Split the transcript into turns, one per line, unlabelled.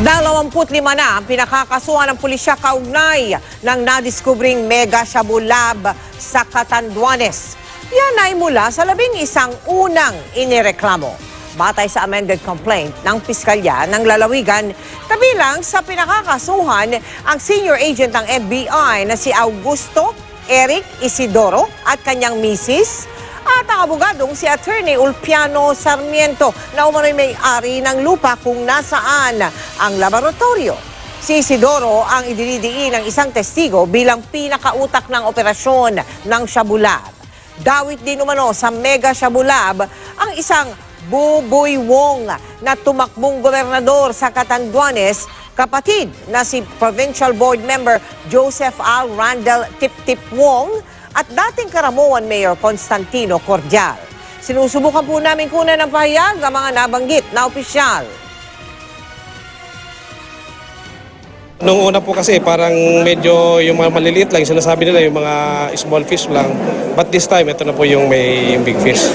25 na ang pinakakasuhan ng pulisya kaugnay ng nadiskubring mega shabu lab sa Catanduanes. Yan ay mula sa 11 unang inireklamo. Batay sa amended complaint ng Piskalya ng Lalawigan, kabilang sa pinakakasuhan ang senior agent ng FBI na si Augusto Eric Isidoro at kanyang misis, at ang abogadong si Attorney Ulpiano Sarmiento na umano'y may-ari ng lupa kung nasaan ang laboratorio. Si Isidoro ang idinidiin ng isang testigo bilang pinakautak ng operasyon ng Shabu Lab. Dawit din umano sa Mega Shabu Lab ang isang Buboy Wong na tumakbong gobernador sa Catanduanes, kapatid na si Provincial Board Member Joseph Al Randall Tip-Tip Wong at dating Karamuan Mayor Constantino Cordial. Sinusubukan po namin kunan ng pahayag ang mga nabanggit na opisyal.
Noong una po kasi parang medyo yung mga maliliit lang, sinasabi nila yung mga small fish lang. But this time, ito na po yung may big fish.